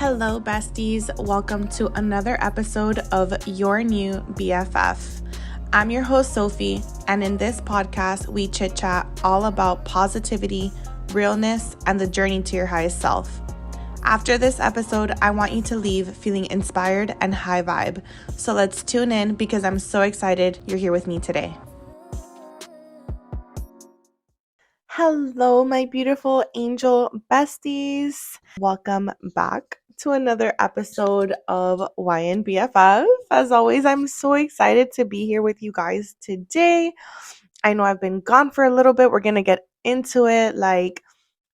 Hello, besties. Welcome to another episode of Your New B.F.F. I'm your host, Sophie, and in this podcast, we chit chat all about positivity, realness, and the journey to your highest self. After this episode, I want you to leave feeling inspired and high vibe. So let's tune in because I'm so excited you're here with me today. Hello, my beautiful angel besties. Welcome back to another episode of YNBFF. As always, I'm so excited to be here with you guys today. I know I've been gone for a little bit. We're going to get into it. I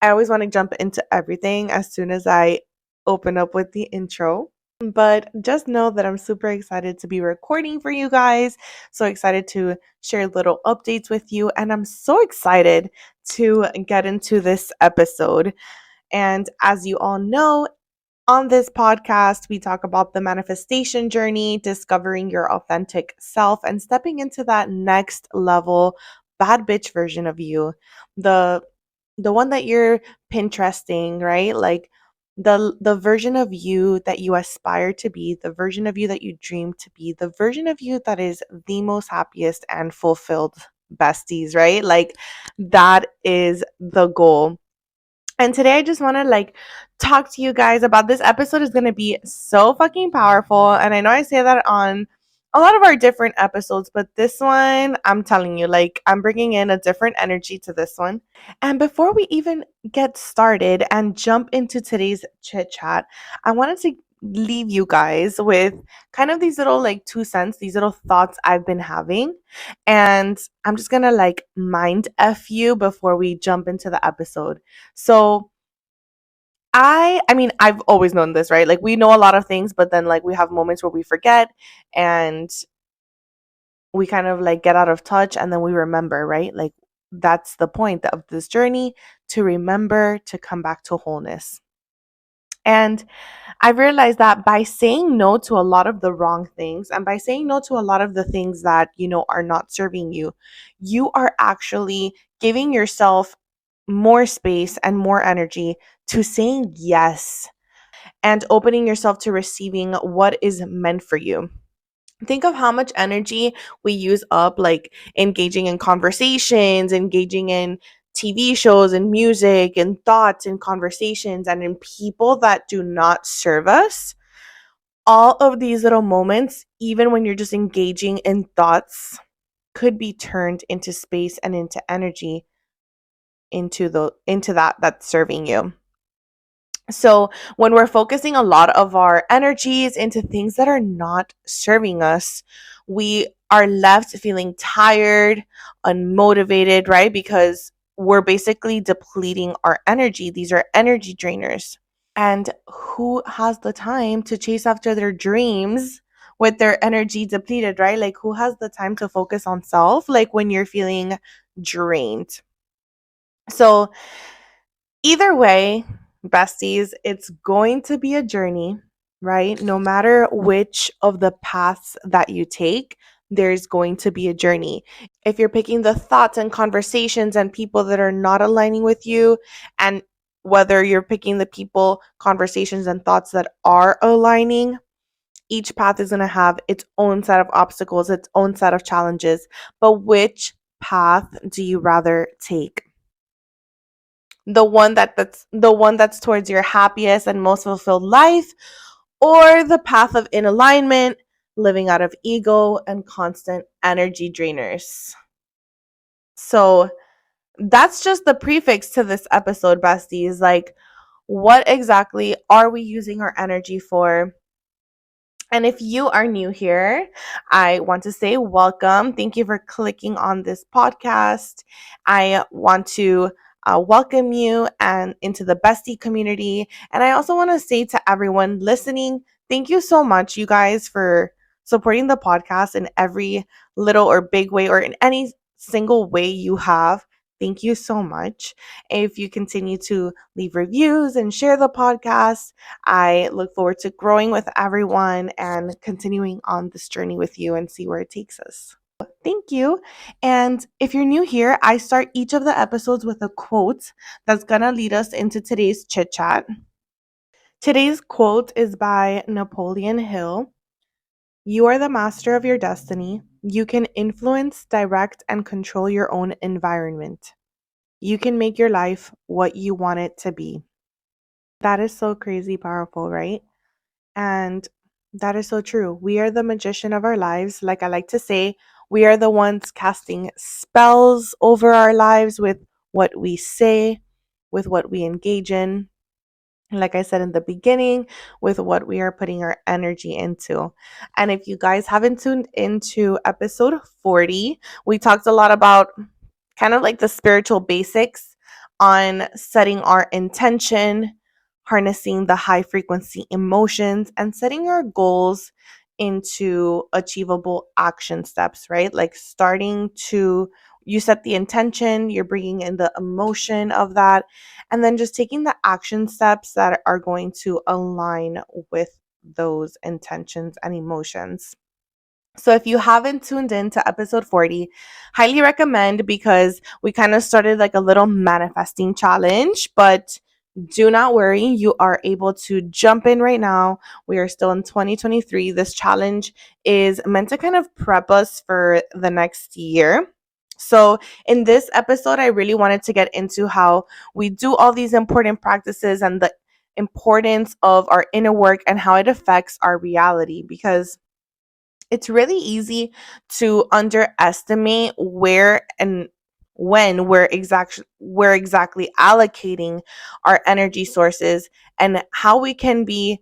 always want to jump into everything as soon as I open up with the intro. But just know that I'm super excited to be recording for you guys. So excited to share little updates with you. And I'm so excited to get into this episode. And as you all know, on this podcast, we talk about the manifestation journey, discovering your authentic self, and stepping into that next level bad bitch version of you. The one that you're Pinteresting, right? Like the version of you that you aspire to be, the version of you that you dream to be, the version of you that is the most happiest and fulfilled besties, right? Like that is the goal. And today I just want to talk to you guys about this episode is going to be so fucking powerful. And I know I say that on a lot of our different episodes, but this one, I'm telling you, I'm bringing in a different energy to this one. And before we even get started and jump into today's chit chat, I wanted to leave you guys with kind of these little 2 cents, these little thoughts I've been having. And I'm just going to mind F you before we jump into the episode. So I mean, I've always known this, right? Like we know a lot of things, but then we have moments where we forget and we kind of get out of touch and then we remember, right? Like that's the point of this journey, to remember to come back to wholeness. And I've realized that by saying no to a lot of the wrong things and by saying no to a lot of the things that, are not serving you, you are actually giving yourself more space and more energy to saying yes and opening yourself to receiving what is meant for you. Think of how much energy we use up, engaging in conversations, engaging in TV shows and music and thoughts and conversations and in people that do not serve us. All of these little moments, even when you're just engaging in thoughts, could be turned into space and into energy into that that's serving you. So when we're focusing a lot of our energies into things that are not serving us, we are left feeling tired, unmotivated, right? Because we're basically depleting our energy. These are energy drainers. And who has the time to chase after their dreams with their energy depleted, right? Like who has the time to focus on self, when you're feeling drained? So either way, besties, it's going to be a journey, right? No matter which of the paths that you take, there's going to be a journey. If you're picking the thoughts and conversations and people that are not aligning with you, and whether you're picking the people, conversations, and thoughts that are aligning, each path is going to have its own set of obstacles, its own set of challenges. But which path do you rather take? The one that's towards your happiest and most fulfilled life, or the path of in alignment, living out of ego and constant energy drainers? So that's just the prefix to this episode, besties. What exactly are we using our energy for? And if you are new here, I want to say welcome. Thank you for clicking on this podcast. I want to welcome you and into the bestie community. And I also want to say to everyone listening, thank you so much, you guys, for supporting the podcast in every little or big way, or in any single way you have. Thank you so much. If you continue to leave reviews and share the podcast, I look forward to growing with everyone and continuing on this journey with you and see where it takes us. Thank you. And if you're new here, I start each of the episodes with a quote that's going to lead us into today's chit chat. Today's quote is by Napoleon Hill. You are the master of your destiny. You can influence, direct, and control your own environment. You can make your life what you want it to be. That is so crazy powerful, right? And that is so true. We are the magician of our lives. Like I like to say, we are the ones casting spells over our lives with what we say, with what we engage in. Like I said in the beginning, with what we are putting our energy into. And if you guys haven't tuned into episode 40, we talked a lot about kind of like the spiritual basics on setting our intention, harnessing the high frequency emotions, and setting our goals into achievable action steps, right? Like starting to, you set the intention, you're bringing in the emotion of that, and then just taking the action steps that are going to align with those intentions and emotions. So if you haven't tuned in to episode 40, highly recommend because we kind of started like a little manifesting challenge, but do not worry, you are able to jump in right now. We are still in 2023. This challenge is meant to kind of prep us for the next year. So, in this episode, I really wanted to get into how we do all these important practices and the importance of our inner work and how it affects our reality because it's really easy to underestimate where and when we're exactly allocating our energy sources and how we can be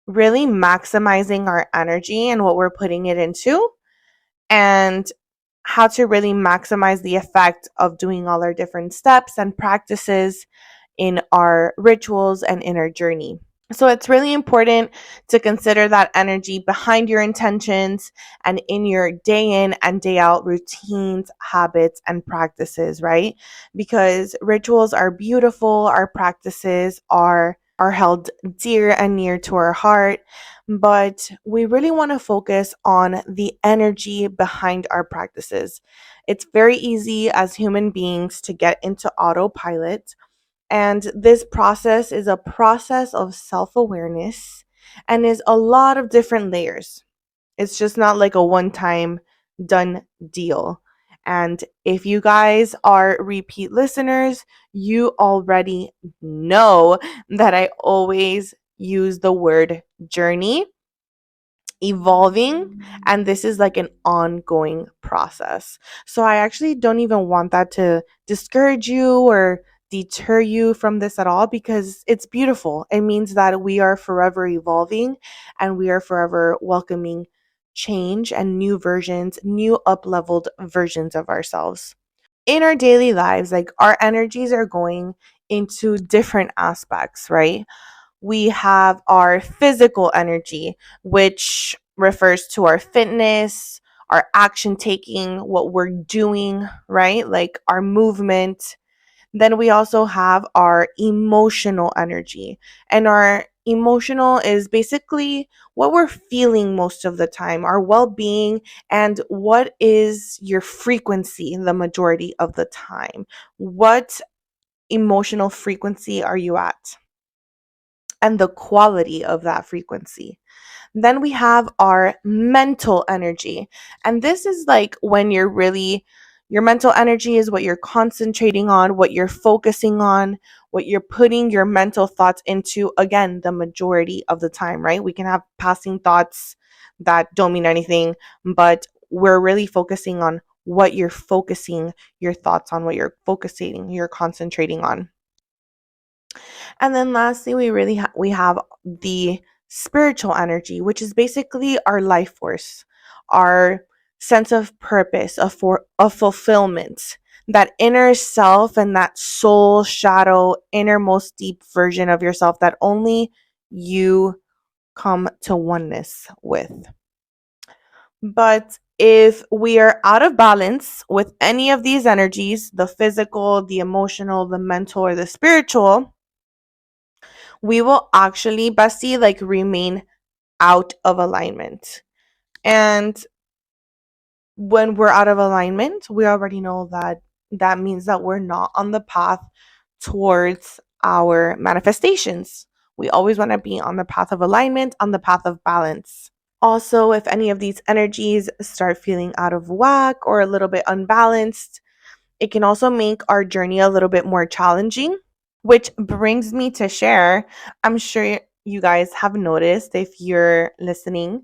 really maximizing our energy and what we're putting it into, and how to really maximize the effect of doing all our different steps and practices in our rituals and inner journey. So it's really important to consider that energy behind your intentions and in your day in and day out routines, habits, and practices, right? Because rituals are beautiful, our practices are held dear and near to our heart, but we really want to focus on the energy behind our practices. It's very easy as human beings to get into autopilot, and this process is a process of self awareness and is a lot of different layers. It's just not like a one time done deal. And if you guys are repeat listeners, you already know that I always use the word journey, evolving, and this is like an ongoing process. So I actually don't even want that to discourage you or deter you from this at all because it's beautiful. It means that we are forever evolving and we are forever welcoming change and new versions, new up-leveled versions of ourselves. In our daily lives, like our energies are going into different aspects, right? We have our physical energy, which refers to our fitness, our action taking, what we're doing, right? Like our movement. Then we also have our emotional energy. And our emotional is basically what we're feeling most of the time, our well being, and what is your frequency the majority of the time. What emotional frequency are you at? And the quality of that frequency. Then we have our mental energy. And this is like when you're really, your mental energy is what you're concentrating on, what you're focusing on, what you're putting your mental thoughts into, again, the majority of the time, right? We can have passing thoughts that don't mean anything, but we're really focusing on what you're focusing your thoughts on, what you're concentrating on. And then lastly, we have the spiritual energy, which is basically our life force, our sense of purpose, of fulfillment, that inner self and that soul shadow, innermost deep version of yourself that only you come to oneness with. But if we are out of balance with any of these energies, the physical, the emotional, the mental, or the spiritual, we will actually, bestie, like remain out of alignment. And when we're out of alignment, we already know that that means that we're not on the path towards our manifestations. We always want to be on the path of alignment, on the path of balance. Also, if any of these energies start feeling out of whack or a little bit unbalanced, it can also make our journey a little bit more challenging, which brings me to share. I'm sure you guys have noticed if you're listening,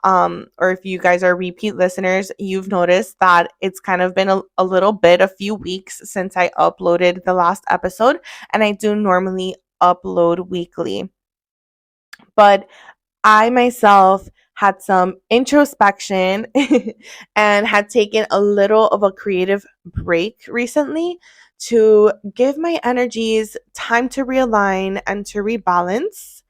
or if you guys are repeat listeners, you've noticed that it's kind of been a little bit, a few weeks since I uploaded the last episode, and I do normally upload weekly. But I myself had some introspection and had taken a little of a creative break recently to give my energies time to realign and to rebalance.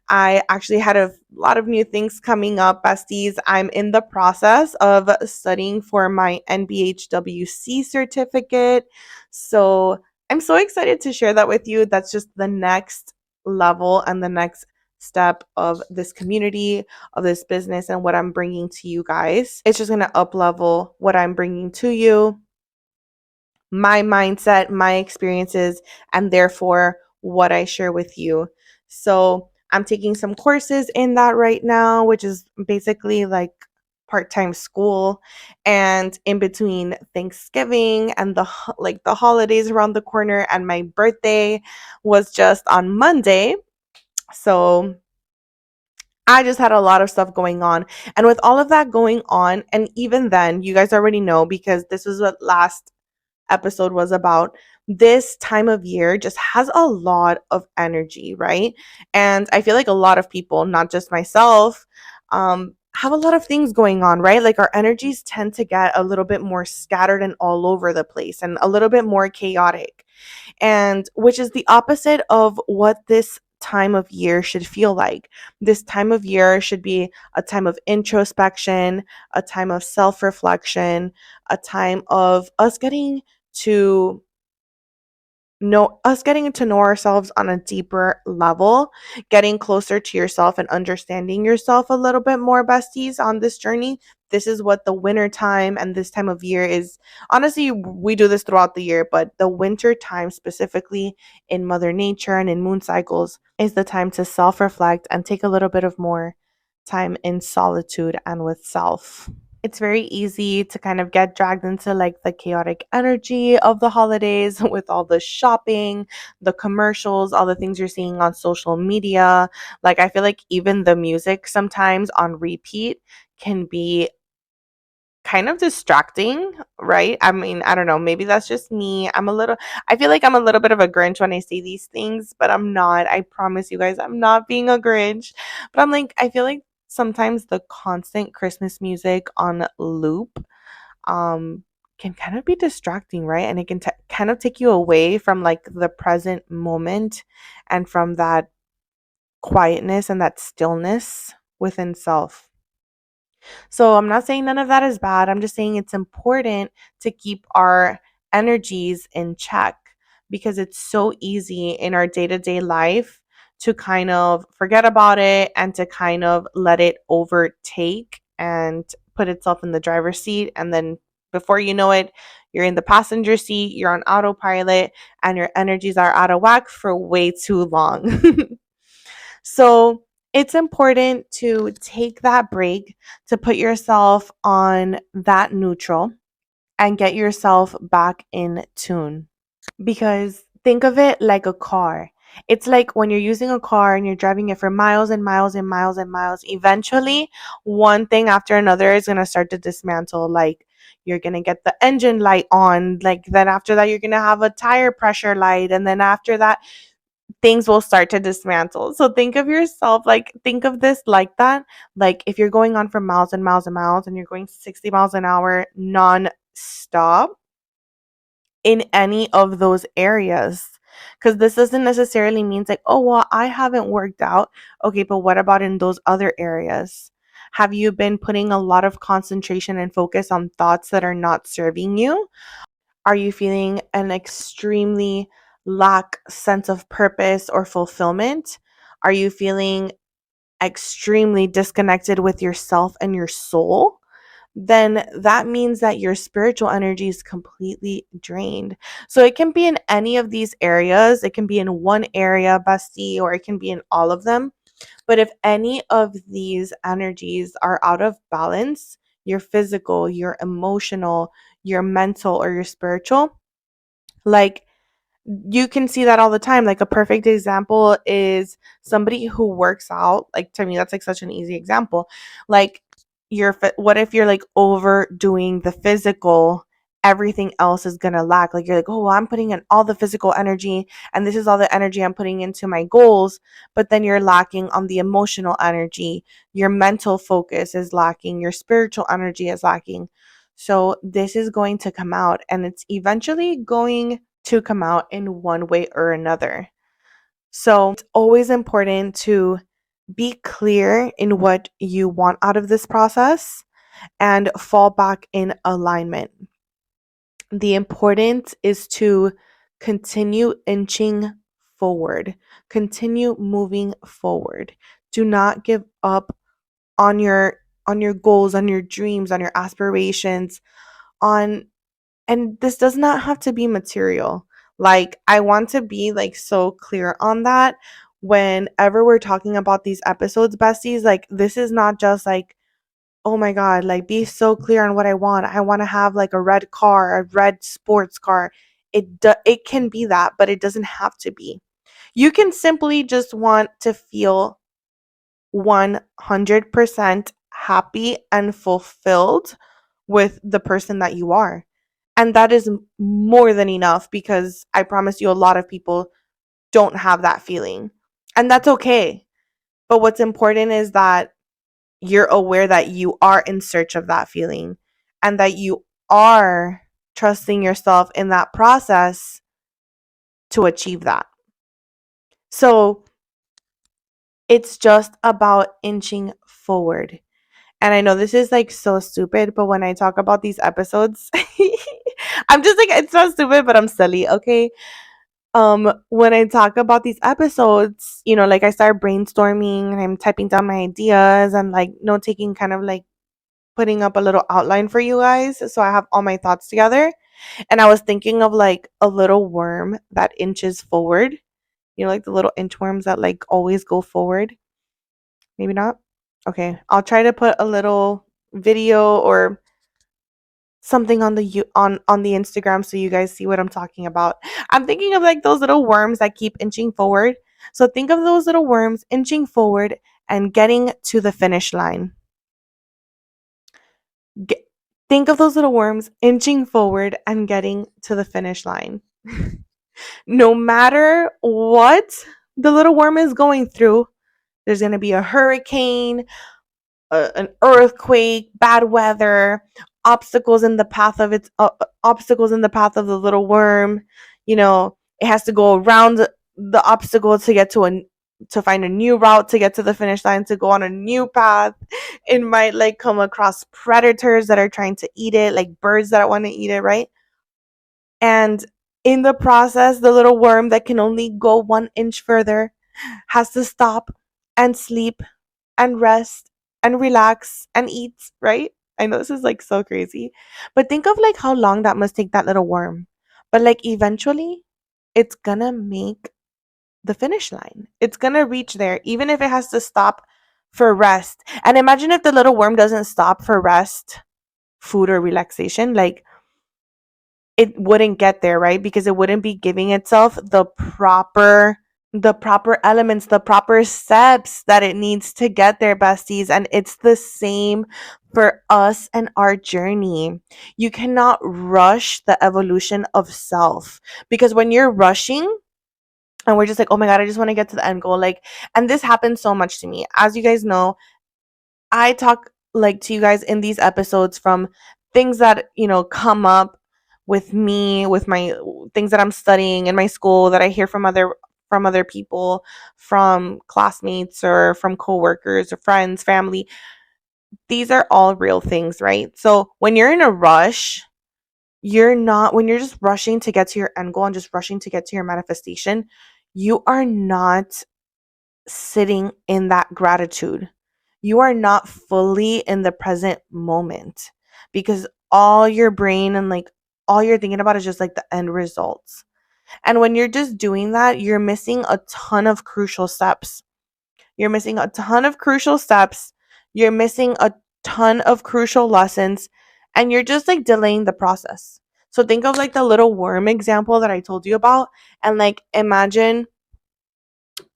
I actually had a lot of new things coming up, besties. I'm in the process of studying for my NBHWC certificate. So I'm so excited to share that with you. That's just the next level and the next step of this community, of this business, and what I'm bringing to you guys. It's just going to up level what I'm bringing to you, my mindset, my experiences, and therefore what I share with you. So I'm taking some courses in that right now, which is basically like part-time school. And in between Thanksgiving and the holidays around the corner, and my birthday was just on Monday. So I just had a lot of stuff going on. And with all of that going on, and even then, you guys already know because this was what last episode was about. This time of year just has a lot of energy, right? And I feel like a lot of people, not just myself, have a lot of things going on, right? Like our energies tend to get a little bit more scattered and all over the place and a little bit more chaotic, and which is the opposite of what this time of year should feel like. This time of year should be a time of introspection, a time of self reflection, a time of to getting to know ourselves on a deeper level, getting closer to yourself and understanding yourself a little bit more, besties, on this journey. This is what the winter time and this time of year is. Honestly, we do this throughout the year, but the winter time specifically in Mother Nature and in moon cycles is the time to self-reflect and take a little bit of more time in solitude and with self. It's very easy to kind of get dragged into like the chaotic energy of the holidays with all the shopping, the commercials, all the things you're seeing on social media. Like, I feel like even the music sometimes on repeat can be kind of distracting, right? I mean, I don't know, maybe that's just me. I feel like I'm a little bit of a Grinch when I say these things, but I'm not. I promise you guys, I'm not being a Grinch. But I'm like, I feel like sometimes the constant Christmas music on loop um can kind of be distracting, right? And it can kind of take you away from like the present moment and from that quietness and that stillness within self. So I'm not saying none of that is bad. I'm just saying it's important to keep our energies in check, because it's so easy in our day to day life to kind of forget about it and to kind of let it overtake and put itself in the driver's seat. And then before you know it, you're in the passenger seat, you're on autopilot, and your energies are out of whack for way too long. So it's important to take that break, to put yourself on that neutral and get yourself back in tune. Because think of it like a car. It's like when you're using a car and you're driving it for miles and miles and miles and miles, eventually one thing after another is going to start to dismantle. Like, you're going to get the engine light on, like then after that you're going to have a tire pressure light, and then after that things will start to dismantle. So think of this like that. Like, if you're going on for miles and miles and miles and you're going 60 miles an hour non-stop in any of those areas, because this doesn't necessarily mean like, oh well, I haven't worked out. Okay, but what about in those other areas? Have you been putting a lot of concentration and focus on thoughts that are not serving you? Are you feeling an extremely lack sense of purpose or fulfillment? Are you feeling extremely disconnected with yourself and your soul? then that means that your spiritual energy is completely drained. So it can be in any of these areas. It can be in one area, bestie, or it can be in all of them. But if any of these energies are out of balance, your physical, your emotional, your mental, or your spiritual, like you can see that all the time. Like a perfect example is somebody who works out. Like to me, that's like such an easy example. Like what if you're like overdoing the physical? Everything else is gonna lack. Like you're like, oh, well, I'm putting in all the physical energy, and this is all the energy I'm putting into my goals. But then you're lacking on the emotional energy. Your mental focus is lacking. Your spiritual energy is lacking. So this is going to come out, and it's eventually going to come out in one way or another. So it's always important to be clear in what you want out of this process and fall back in alignment. The importance is to continue inching forward, continue moving forward. Do not give up on your goals, on your dreams, on your aspirations, on and this does not have to be material. Like, I want to be like so clear on that whenever we're talking about these episodes, besties. Like, this is not just like, oh my God, like be so clear on what I want. I want to have like a red car, a red sports car. It can be that, but it doesn't have to be. You can simply just want to feel 100% happy and fulfilled with the person that you are. And that is more than enough, because I promise you, a lot of people don't have that feeling. And that's okay. But what's important is that you're aware that you are in search of that feeling and that you are trusting yourself in that process to achieve that. So it's just about inching forward. And I know this is like so stupid, but when I talk about these episodes, I'm just like, it's not stupid, but I'm silly, okay? When I talk about these episodes, like I start brainstorming and I'm typing down my ideas and like note taking, kind of like putting up a little outline for you guys. So I have all my thoughts together. And I was thinking of like a little worm that inches forward, like the little inchworms that like always go forward. Maybe not. Okay. I'll try to put a little video or something on on the Instagram so you guys see what I'm talking about. I'm thinking of like those little worms that keep inching forward. So think of those little worms inching forward and getting to the finish line. Get, think of those little worms inching forward and getting to the finish line. No matter what the little worm is going through, there's going to be a hurricane, an earthquake, bad weather, obstacles in the path of obstacles in the path of the little worm. It has to go around the obstacle to get to find a new route to get to the finish line, to go on a new path. It might like come across predators that are trying to eat it, like birds that want to eat it, right? And in the process, the little worm that can only go 1 inch further has to stop and sleep and rest and relax and eat, right? I know this is like so crazy, but think of like how long that must take that little worm. But like eventually, it's gonna make the finish line. It's gonna reach there, even if it has to stop for rest. And imagine if the little worm doesn't stop for rest, food, or relaxation. Like, it wouldn't get there, right? Because it wouldn't be giving itself the proper elements, the proper steps that it needs to get there, besties. And it's the same for us and our journey. You cannot rush the evolution of self, because when you're rushing and we're just like, oh my God, I just want to get to the end goal. Like, and this happens so much to me. As you guys know, I talk like to you guys in these episodes from things that, come up with me, with my things that I'm studying in my school, that I hear from other people, from classmates or from coworkers or friends, family. These are all real things, right? So when you're in a rush, when you're just rushing to get to your end goal and just rushing to get to your manifestation, you are not sitting in that gratitude. You are not fully in the present moment. because all your brain and like all you're thinking about is just like the end results. And when you're just doing that, you're missing a ton of crucial steps. You're missing a ton of crucial steps. You're missing a ton of crucial lessons, and you're just like delaying the process. So think of like the little worm example that I told you about, and like imagine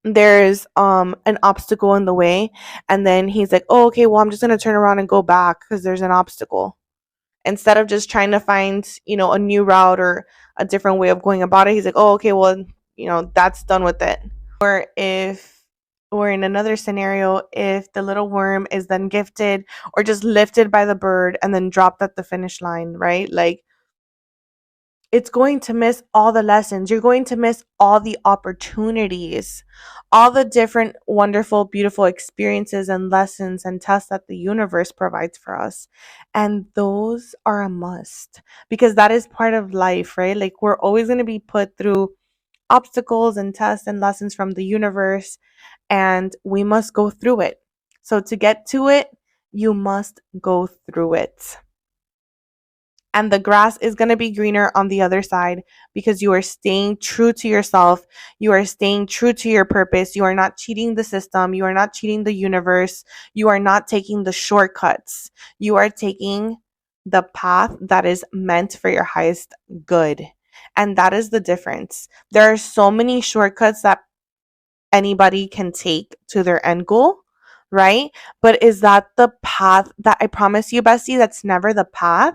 there's an obstacle in the way, and then he's like, "Oh, okay, well, I'm just going to turn around and go back because there's an obstacle." Instead of just trying to find, a new route or a different way of going about it, he's like, "Oh, okay, well, that's done with it." Or if, or in another scenario, if the little worm is then gifted or just lifted by the bird and then dropped at the finish line, right? Like, it's going to miss all the lessons. You're going to miss all the opportunities, all the different wonderful, beautiful experiences and lessons and tests that the universe provides for us. And those are a must because that is part of life, right? Like, we're always going to be put through obstacles and tests and lessons from the universe, and we must go through it. So, to get to it, you must go through it, and the grass is going to be greener on the other side because you are staying true to yourself. You are staying true to your purpose. You are not cheating the system. You are not cheating the universe. You are not taking the shortcuts. You are taking the path that is meant for your highest good. And that is the difference. There are so many shortcuts that anybody can take to their end goal, right? But is that the path that, I promise you, bestie, that's never the path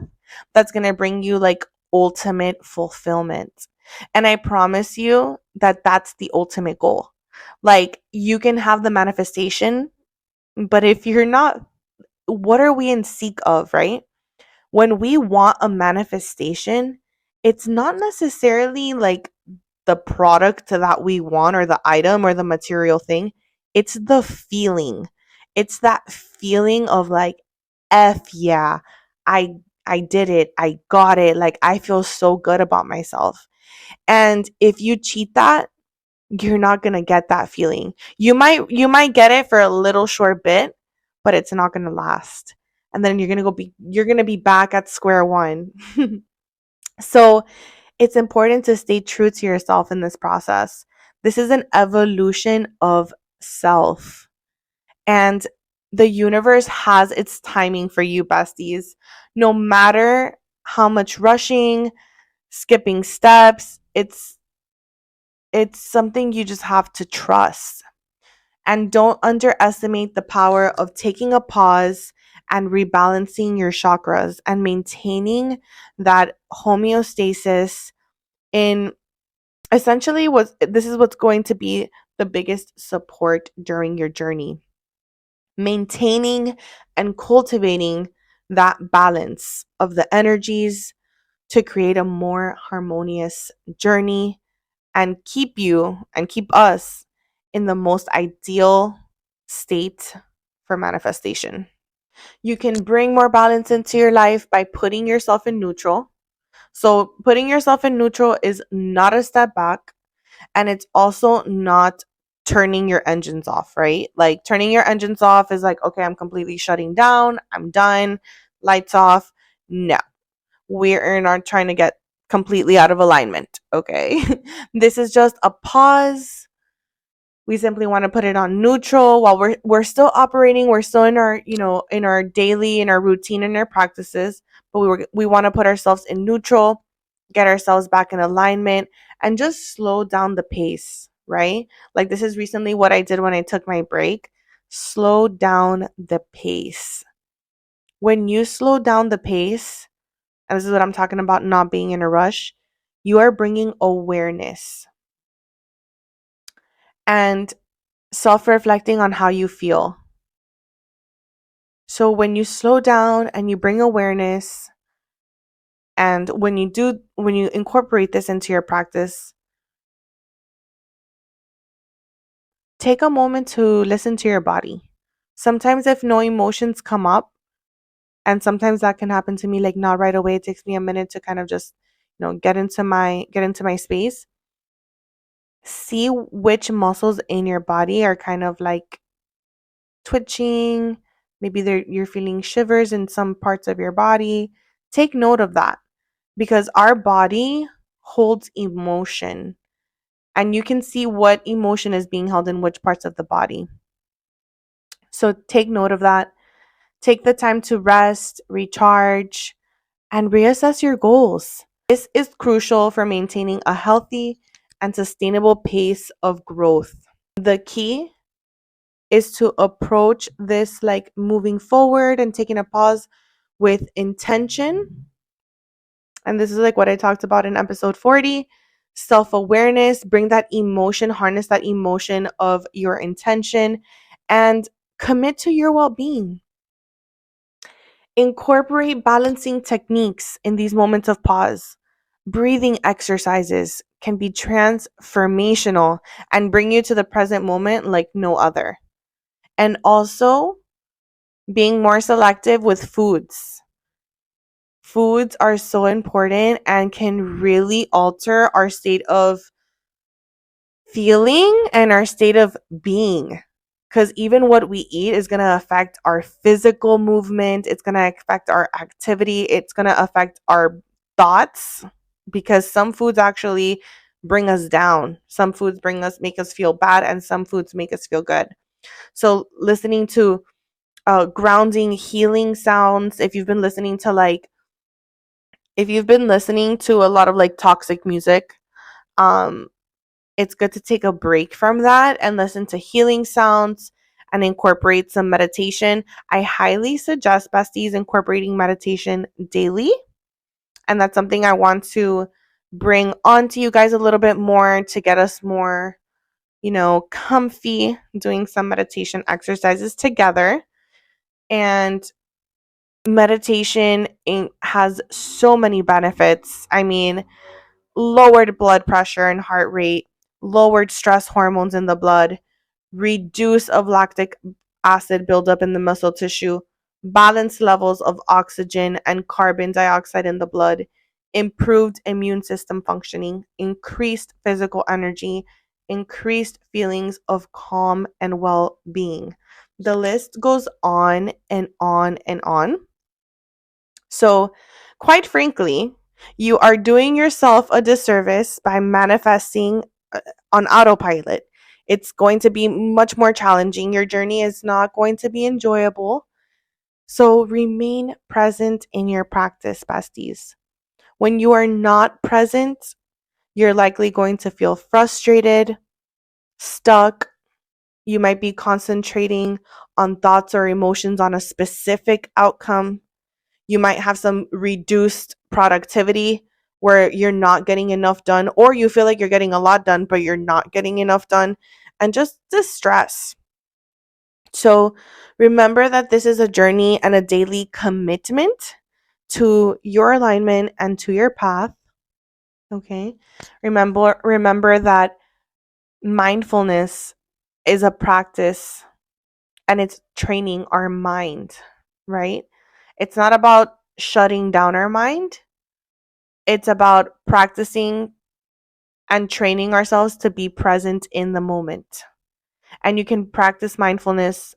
that's going to bring you like ultimate fulfillment. And I promise you that that's the ultimate goal. Like, you can have the manifestation, but if you're not, what are we in seek of, right? When we want a manifestation, it's not necessarily like the product that we want or the item or the material thing. It's the feeling. It's that feeling of like, F yeah, I I did it. I got it. Like, I feel so good about myself. And if you cheat that, you're not going to get that feeling. You might get it for a little short bit, but it's not going to last. And then you're going to be back at square one. So, it's important to stay true to yourself in this process. This is an evolution of self. And the universe has its timing for you, besties. No matter how much rushing, skipping steps, it's something you just have to trust. And don't underestimate the power of taking a pause and rebalancing your chakras and maintaining that homeostasis in essentially what's going to be the biggest support during your journey. Maintaining and cultivating that balance of the energies to create a more harmonious journey and keep us in the most ideal state for manifestation. You can bring more balance into your life by putting yourself in neutral. So, putting yourself in neutral is not a step back, and it's also not turning your engines off, right? Like, turning your engines off is like, okay, I'm completely shutting down, I'm done, lights off. No, we're not trying to get completely out of alignment, okay? This is just a pause. We simply want to put it on neutral while we're still operating. We're still in our, in our daily, in our routine, in our practices, but we want to put ourselves in neutral, get ourselves back in alignment, and just slow down the pace, right? Like, this is recently what I did when I took my break. Slow down the pace. When you slow down the pace, and this is what I'm talking about, not being in a rush, you are bringing awareness and self-reflecting on how you feel. So when you slow down and you bring awareness, and when you incorporate this into your practice, take a moment to listen to your body. Sometimes if no emotions come up, and sometimes that can happen to me, like not right away, it takes me a minute to kind of just, get into my space. See which muscles in your body are kind of like twitching, Maybe you're feeling shivers in some parts of your body. Take note of that because our body holds emotion and you can see what emotion is being held in which parts of the body. So take note of that. Take the time to rest, recharge, and reassess your goals. This is crucial for maintaining a healthy and sustainable pace of growth. The key is to approach this like moving forward and taking a pause with intention. And this is like what I talked about in episode 40. Self-awareness, bring that emotion, harness that emotion of your intention, and commit to your well-being. Incorporate balancing techniques in these moments of pause. Breathing exercises can be transformational and bring you to the present moment like no other. And also, being more selective with foods. Foods are so important and can really alter our state of feeling and our state of being. Because even what we eat is going to affect our physical movement, it's going to affect our activity, it's going to affect our thoughts. Because some foods actually bring us down. Some foods make us feel bad, and some foods make us feel good. So, listening to grounding, healing sounds, if you've been listening to a lot of like toxic music, um, it's good to take a break from that and listen to healing sounds and incorporate some meditation. I highly suggest, besties, incorporating meditation daily. And that's something I want to bring on to you guys a little bit more to get us more, comfy doing some meditation exercises together. And meditation has so many benefits. I mean, lowered blood pressure and heart rate, lowered stress hormones in the blood, reduce of lactic acid buildup in the muscle tissue, balanced levels of oxygen and carbon dioxide in the blood, improved immune system functioning, increased physical energy, increased feelings of calm and well-being. The list goes on and on and on. So, quite frankly, you are doing yourself a disservice by manifesting on autopilot. It's going to be much more challenging. Your journey is not going to be enjoyable. So, remain present in your practice, besties. When you are not present, you're likely going to feel frustrated, stuck. You might be concentrating on thoughts or emotions on a specific outcome. You might have some reduced productivity where you're not getting enough done, or you feel like you're getting a lot done, but you're not getting enough done, and just distress. So remember that this is a journey and a daily commitment to your alignment and to your path. Okay. Remember that mindfulness is a practice and it's training our mind, right? It's not about shutting down our mind. It's about practicing and training ourselves to be present in the moment. And you can practice mindfulness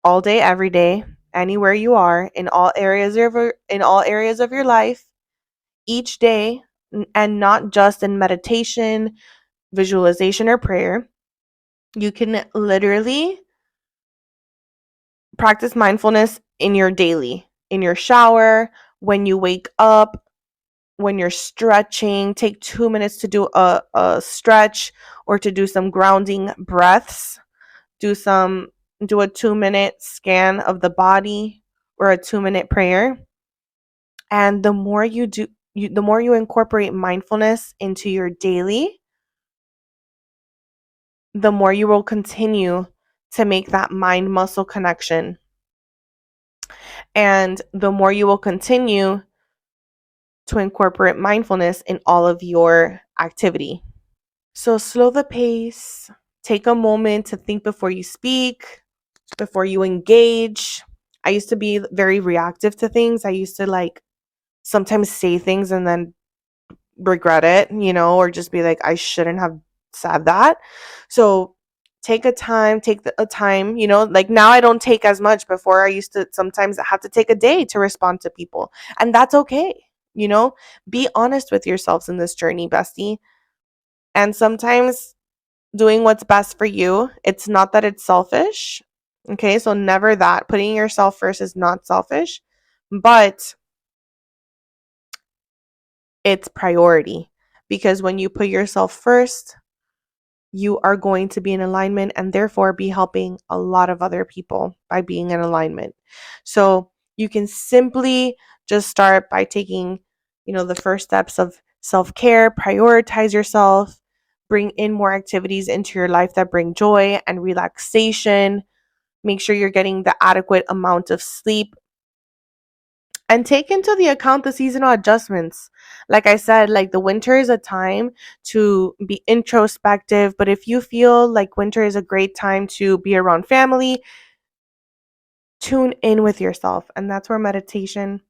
all day, every day, anywhere you are, in all areas of your life, each day, and not just in meditation, visualization, or prayer. You can literally practice mindfulness in your daily, in your shower, when you wake up, when you're stretching. Take 2 minutes to do a stretch or to do some grounding breaths. Do a 2-minute scan of the body or a 2-minute prayer. And the more the more you incorporate mindfulness into your daily, the more you will continue to make that mind muscle connection. And the more you will continue to incorporate mindfulness in all of your activity. So slow the pace. Take a moment to think before you speak, before you engage. I used to be very reactive to things. I used to like sometimes say things and then regret it, or just be like, I shouldn't have said that. So take a time, like now I don't take as much. Before I used to sometimes have to take a day to respond to people, and that's okay. Be honest with yourselves in this journey, bestie. And sometimes doing what's best for you, it's not that it's selfish. Okay, so never that. Putting yourself first is not selfish, but it's priority. Because when you put yourself first, you are going to be in alignment and therefore be helping a lot of other people by being in alignment. So you can simply just start by taking, the first steps of self-care, prioritize yourself, bring in more activities into your life that bring joy and relaxation. Make sure you're getting the adequate amount of sleep and take into the account the seasonal adjustments. Like I said, like the winter is a time to be introspective, but if you feel like winter is a great time to be around family, tune in with yourself. And that's where meditation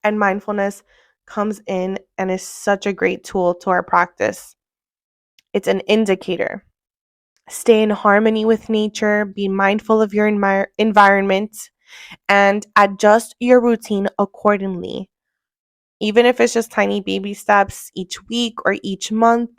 and mindfulness comes in and is such a great tool to our practice. It's an indicator. Stay in harmony with nature, be mindful of your environment, and adjust your routine accordingly. Even if it's just tiny baby steps each week or each month.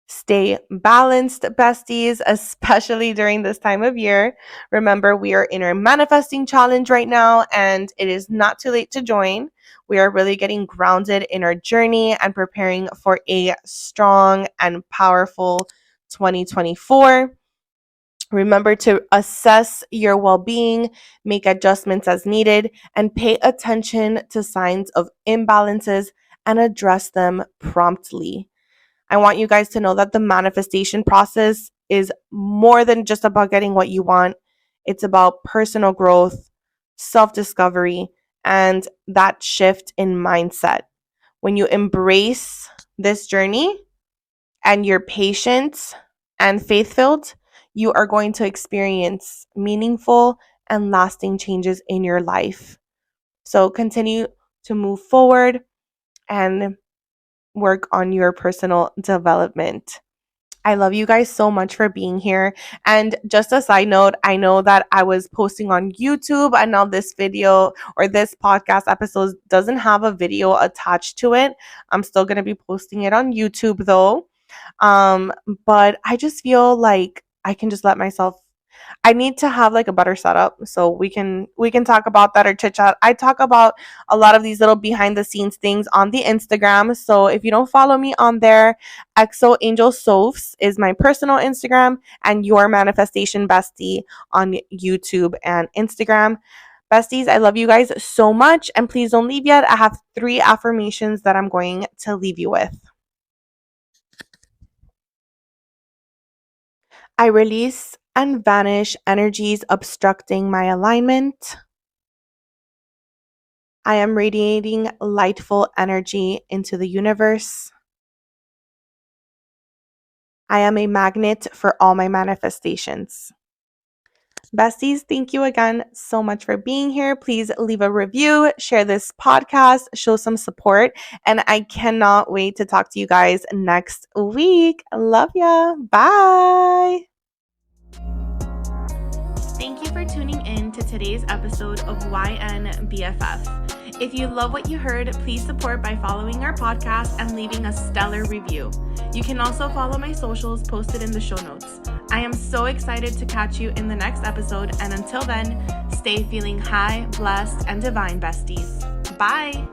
Stay balanced, besties, especially during this time of year. Remember, we are in our manifesting challenge right now, and it is not too late to join. We are really getting grounded in our journey and preparing for a strong and powerful 2024. Remember to assess your well being, make adjustments as needed, and pay attention to signs of imbalances and address them promptly. I want you guys to know that the manifestation process is more than just about getting what you want, it's about personal growth, self discovery, and that shift in mindset. When you embrace this journey, and you're patient and faith filled, you are going to experience meaningful and lasting changes in your life. So continue to move forward and work on your personal development. I love you guys so much for being here. And just a side note, I know that I was posting on YouTube and now this video or this podcast episode doesn't have a video attached to it. I'm still going to be posting it on YouTube though. But I just feel like I can just let myself. I need to have like a better setup so we can talk about that or chit chat. I talk about a lot of these little behind the scenes things on the Instagram. So if you don't follow me on there, EXO Angel Sophs is my personal Instagram and Your Manifestation Bestie on YouTube and Instagram. Besties, I love you guys so much, and please don't leave yet. I have 3 affirmations that I'm going to leave you with. I release and vanish energies obstructing my alignment. I am radiating lightful energy into the universe. I am a magnet for all my manifestations. Besties, thank you again so much for being here. Please leave a review, share this podcast, show some support, and I cannot wait to talk to you guys next week. Love ya. Bye. Thank you for tuning in to today's episode of YNBFF. If you love what you heard, please support by following our podcast and leaving a stellar review. You can also follow my socials posted in the show notes. I am so excited to catch you in the next episode, and until then, stay feeling high, blessed, and divine, besties. Bye!